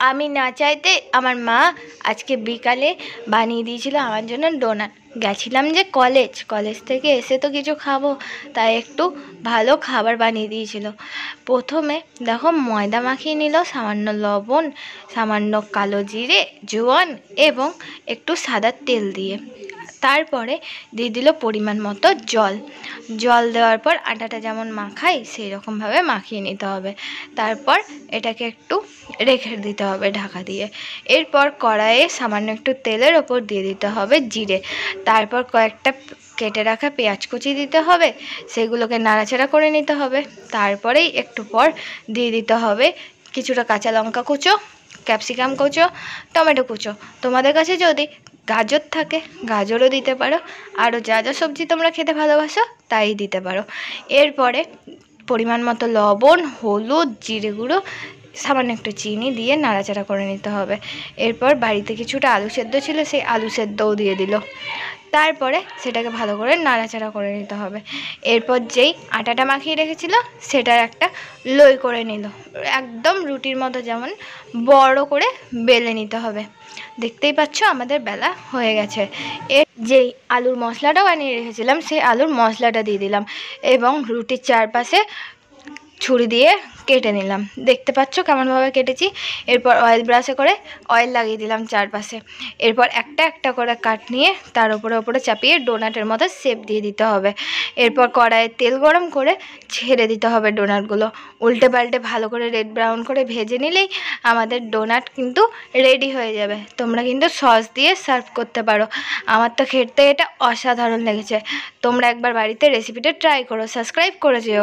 আমি না চাইতে আমার মা আজকে বিকালে বানিয়ে দিয়েছিল আমার জন্য ডোনাট। গেছিলাম যে কলেজ থেকে এসে তো কিছু খাবো, তাই একটু ভালো খাবার বানিয়ে দিয়েছিল। প্রথমে দেখো ময়দা মাখিয়ে নিল, সামান্য লবণ, সামান্য কালো জিরে, জোয়ান এবং একটু সাদা তেল দিয়ে। তারপরে দিয়ে দিল পরিমাণ মতো জল দেওয়ার পর আটাটা যেমন মাখাই সেই রকমভাবে মাখিয়ে নিতে হবে। তারপর এটাকে একটু রেখে দিতে হবে ঢাকা দিয়ে। এরপর কড়াইয়ে সামান্য একটু তেলের ওপর দিয়ে দিতে হবে জিরে। তারপর কয়েকটা কেটে রাখা পেঁয়াজ কুচি দিতে হবে, সেগুলোকে নাড়াচাড়া করে নিতে হবে। তারপরেই একটু পর দিয়ে দিতে হবে কিছুটা কাঁচা লঙ্কা কুচো, ক্যাপসিকাম কুচো, টমেটো কুচো। তোমাদের কাছে যদি গাজর থাকে গাজরও দিতে পারো, আরও যা যা সবজি তোমরা খেতে ভালোবাসো তাই দিতে পারো। এরপরে পরিমাণ মতো লবণ, হলুদ, জিরে গুঁড়ো, সামান্য একটু চিনি দিয়ে নাড়াচাড়া করে নিতে হবে। এরপর বাড়িতে কিছুটা আলু সেদ্ধ ছিল, সেই আলু সেদ্ধও দিয়ে দিল। তারপরে সেটাকে ভালো করে নাড়াচাড়া করে নিতে হবে। এরপর যেই আটাটা মাখিয়ে রেখেছিল সেটার একটা লই করে নিল, একদম রুটির মতো যেমন বড় করে বেলে নিতে হবে। দেখতেই পাচ্ছ আমাদের বেলা হয়ে গেছে। এর যেই আলুর মশলাটা বানিয়ে রেখেছিলাম সেই আলুর মশলাটা দিয়ে দিলাম এবং রুটির চারপাশে ছুরি দিয়ে কেটে নিলাম। দেখতে পাচ্ছ কেমনভাবে কেটেছি। এরপর অয়েল ব্রাশে করে অয়েল লাগিয়ে দিলাম চারপাশে। এরপর একটা একটা করে কাট নিয়ে তার ওপরে চাপিয়ে ডোনাটের মতো শেপ দিয়ে দিতে হবে। এরপর কড়াইয়ে তেল গরম করে ছেড়ে দিতে হবে ডোনাটগুলো। উল্টে পাল্টে ভালো করে রেড ব্রাউন করে ভেজে নিলেই আমাদের ডোনাট কিন্তু রেডি হয়ে যাবে। তোমরা কিন্তু সস দিয়ে সার্ভ করতে পারো। আমার তো খেতে এটা অসাধারণ লেগেছে। তোমরা একবার বাড়িতে রেসিপিটা ট্রাই করো, সাবস্ক্রাইব করে যেও।